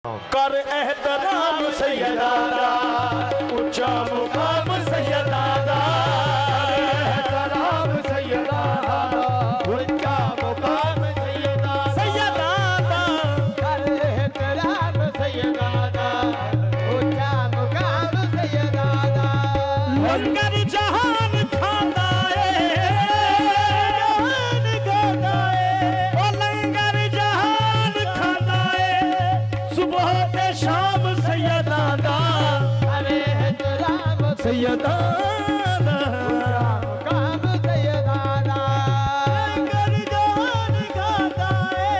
कर एहतराम सैयदा दा ऊंचा मुकाम सैयदा दा, एहतराम सैयदा दा ऊंचा मुकाम सैयदा सैयदा दा, कर एहतराम सैयदा दा ऊंचा मुकाम सैयदा दा। लंगर जहान खांदा है सैयदा दा मुकाम सैयदा दा। लंगर जान गाता है,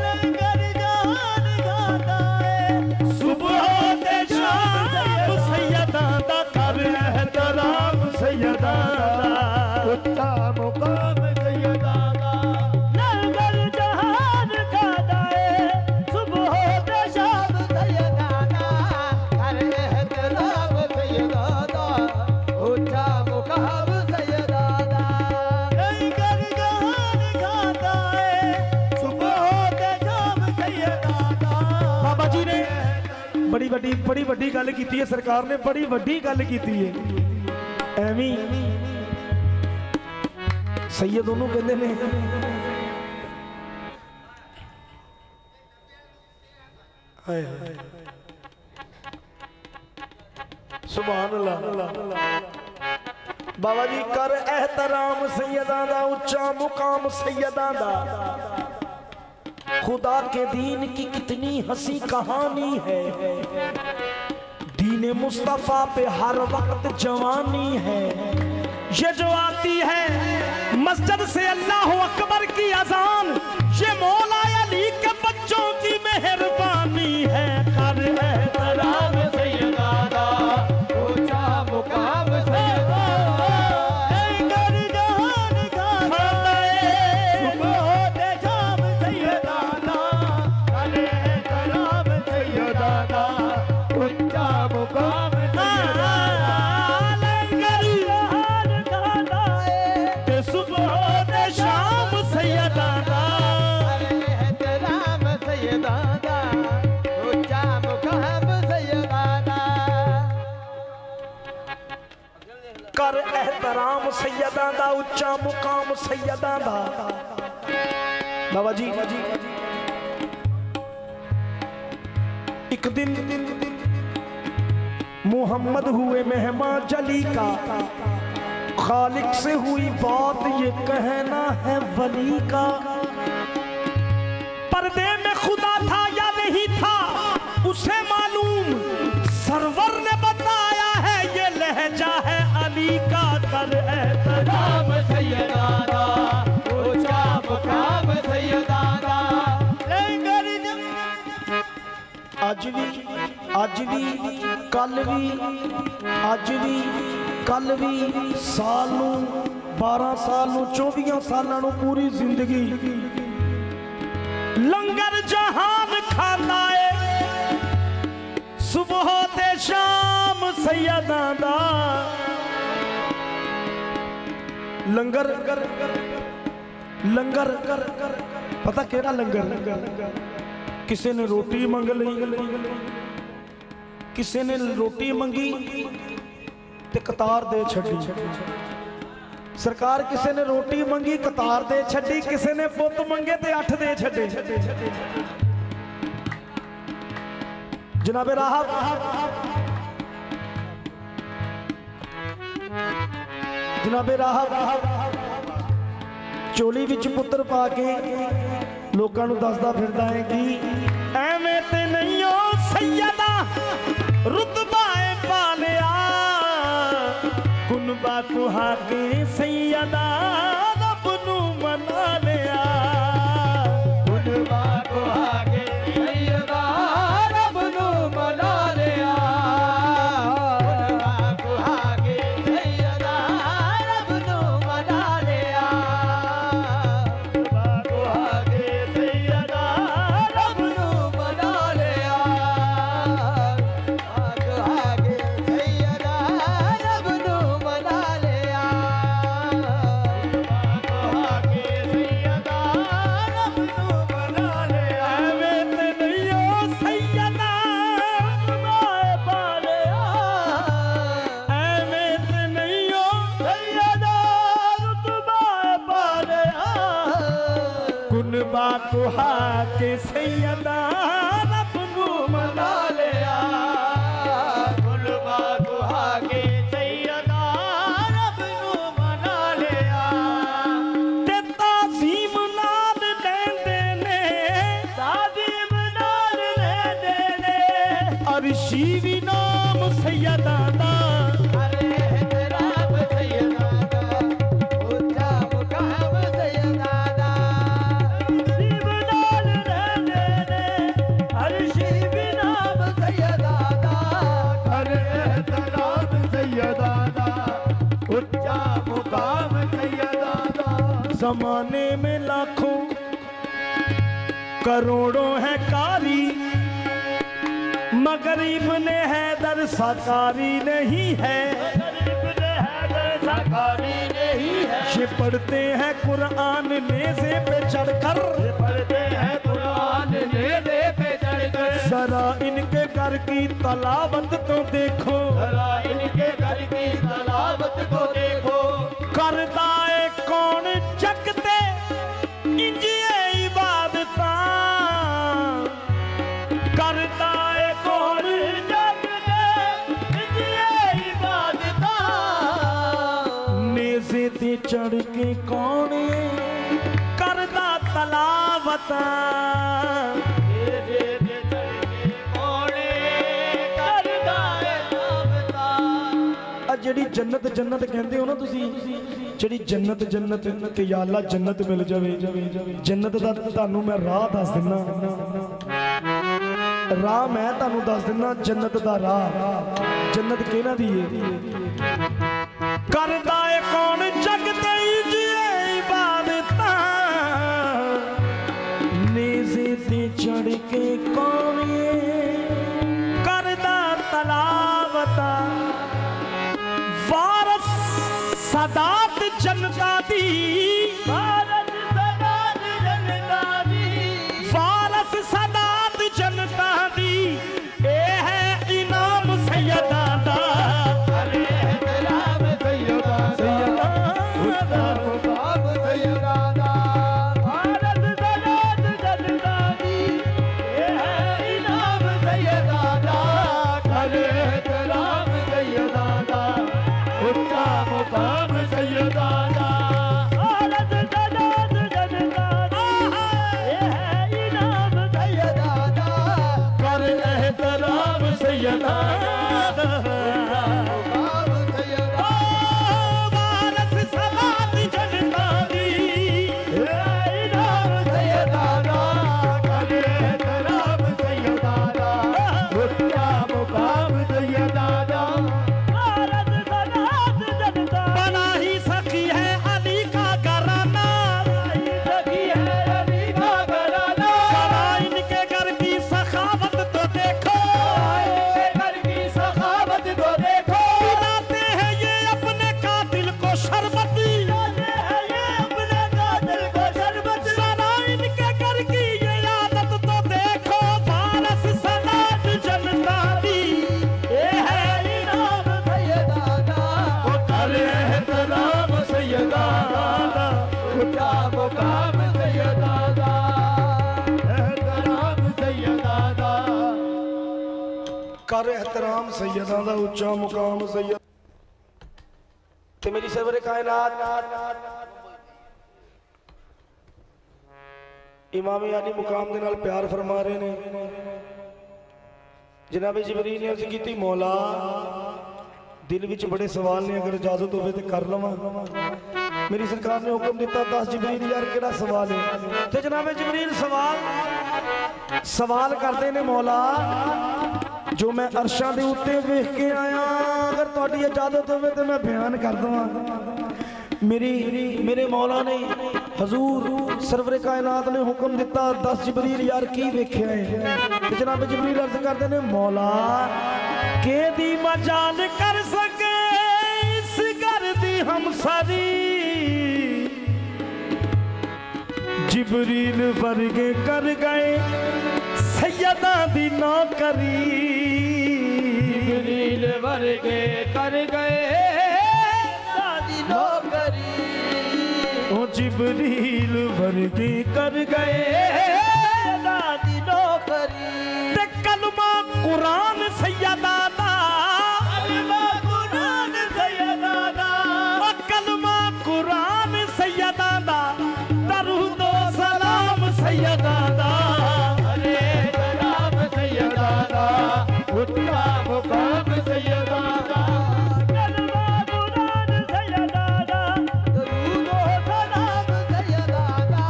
लंगर जान गाता है सुबह ते शाम सैयदा दा, कर एहतराम सैयदा दा उच्चा मुकाम सैयदा दा। लंगर जान गाता है सुबह ते शाम सैयदा दा, कर एहतराम सैयदा बड़ी वड्डी गल की है सरकार ने, बड़ी वड्डी गल की है। एवं सैयद ओनू कहते ने सुभान अल्लाह। बाबा जी कर एहतराम सैयदा दा उच्चा मुकाम सैयदा दा। खुदा के दीन की कितनी हंसी कहानी है, दीन मुस्तफा पे हर वक्त जवानी है। ये जो आती है मस्जिद से अल्लाह अकबर की अजान, ये मौला अली के बच्चों की मेहरबानी है। कर एहतराम सैयदा दा ऊंचा मुकाम सैयदा दा, लंगर जहान गाता है सुबह ते शाम सैयदा दा, कर एहतराम सैयदा दा ऊंचा मुकाम सैयदा दा। लंगर जहान गाता है ते सुबह ते शाम सैयदा दा, कर एहतराम सैयदा दा ऊंचा मुकाम सैयदा दा। कर एहतराम सैयदा दा उच्चा मुकाम सैयदा दा। बाबा जी एक दिन मोहम्मद हुए मेहमान जली का, खालिक से हुई बात ये कहना है वली का। पर्दे में खुदा था या नहीं था उसे मालूम, सरवर ने बताया है ये लहजा है अली का। कर एहतराम सैयदा दा ऊंचा मुकाम सैयदा दा। लंगर आज भी कल भी, आज भी कल भी, साल नू 12 साल नू 24 सालों नू पूरी जिंदगी लंगर जहान खाना है सुबह ते शाम सैयदा दा। लंगर लंगर पता केड़ा लंगर? किसी ने रोटी मंग ली, किसी ने रोटी मंगी ते कतार दे छड़ी। सरकार किसी ने रोटी मंगी कतार दे छड़ी, किसी ने पुत मंगे ते 8 दे छड़े। जनाबे राहब चोली विच पुत्र पा के लोगों को दसदा फिरदा है कि एवें ते नहीं हो सैयदा रुतबा पा लिया, कुनबा कुहा के सैयदा रब नू मना लिया। कुनबा कुहा के सैयदा रब नू मना लिया, कुनबा कुहा के सैयदा रब नू मना लिया, कुनबा कुहा के सैयदा रब नू मना लिया, कुनबा के सैयदा रब नू मना लिया। गुहा के सैयदा रब नू मना लिया, गुलबा गुहा के सैयदा रब नू मना लिया। ते ताज़ीम नाल लेंदे ने, ताज़ीम नाल लेंदे ने, अरशी भी नाम सैयदा दा, अरे एहतराम सैयदा दा, ऊंचा मुकाम सैयदा दा। ताज़ीम नाल लेंदे ने, अरशी भी नाम सैयदा दा, अरे एहतराम सैयदा दा, ऊंचा मुकाम सैयदा दा। जमाने में लाखों करोड़ों है कारी, मगर इब्ने हैदर साकारी नहीं है। इब्ने हैदर साकारी नहीं है। ये पढ़ते हैं कुरान नेज़े पे चढ़कर, ये पढ़ते हैं कुरान नेज़े पे चढ़कर। जरा इनके घर की तलावत तो देखो, जरा इनके घर की तलावत को देखो। करदा है कौन जगते इंजिए इबादतां, करदा है कौन जगते इंजिए इबादतां, नेज़े ते चढ़ के कौन करदा तलावतां। नेज़े पे चढ़ के कौन करदा है तलावतां। आ जिहड़ी जन्नत जन्नत कहंदे हो ना तुसी, जिहड़ी जन्नत जन्नत कि या अल्लाह जन्नत मिल जावे, जन्नत दा तुहानू मैं राह दस दिना, राह मैं तुहानू दस दिना जन्नत दा राह। जन्नत किहना दी है? करदा है कौन जग ते जिए इबादतां, नेज़े ते चढ़ के कौन करदा तलावतां। वारस सदात जनता दी, भारत सदात जनता दी, वारस सदात जनता दी, ए है इनाम सैयदा दा। अरे एहतराम सैयदा दा, ऊंचा मुकाम सैयदा दा। भारत सदात जनता दी, ये है इनाम सैयदा दा। अरे एहतराम सैयदा दा, ऊंचा मुकाम सैयदा दा। भारत सदात जनता दी, ये है इनाम सैयदा दा। कर एहतराम सैयदा दा। मुकाम सैयदा वारस सदात जनता दी, ये इनाम सैयदा दा। करे एहतराम सैयदा दा, ऊंचा मुकाम सैयदा दा। भारत सदात जनता बना ही सकी है अली का घराना, दी, सखी है अली का घराना। जरा इनके घर की सखावत तो देखो, आए घर की सखावत को देखो। पिलाते हैं ये अपने कातिल को शरबत, पिलाते हैं ये अपने कातिल को शरबत। जरा इनके घर की ये आदत तो देखो। वारस सदात जनता दी, ये है इनाम सैयदा दा। कर एहतराम सैयदा दा। ऊंचा मुकाम सैयदा दा, एहतराम सैयदा दा। कर एहतराम सैयदा दा, उच्चा मुकाम सैयद। ते मेरी सरवरे कायनात इमाम यानी मुकाम दे नाल प्यार फरमा रहे ने। जनाब जिबरील ने अर्ज की मौला दिल विच बड़े सवाल ने, अगर इजाजत हो तो कर लवां। मेरी सरकार ने हुक्म दिता, दस जिबरील यार केड़ा सवाल है? ते जनाब जिबरील सवाल करते ने मौला जो मैं अर्शां दे उत्ते वेख के आया, अगर तुहाडी इजाजत हो तो मैं बयान कर दवां। मेरे मौला ने हजूर सरवरे कायनात ने हुक्म दिता, दस जिबरील यार की वेख्या है? जनाब जिबरील अर्ज करते ने मौला के दी मजाल कर सके इस घर दी हम सारी, जिबरील वर्गे कर गए सैयदा दी नौकरी, जिबरील वर्गे कर गए दादी नौकरी। ओ जिबरील जिब्रील वर्गी कर गए दादी नौकरी ते कलमा कुरान सैयदादा कलमा कुरान सैयदादा कलमा कुरान सैयदादा दरूदो सलाम सैयदादा अरे सलाम सैयदादा उठा मुकाम सैयदादा कलमा कुरान सैयदादा दरूदो सलाम सैयदादा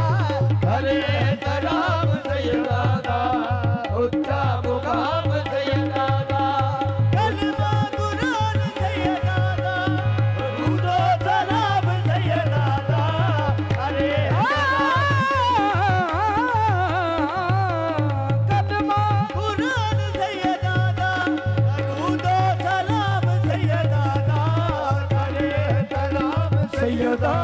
अरे सलाम सैयदादा उठा मुकाम सैयदादा कलमा कुरान सैयदादा दरूदो सलाम सैयदादा अरे कलमा कुरान सैयदादा दरूदो सलाम सैयदादा अरे सलाम सैयदा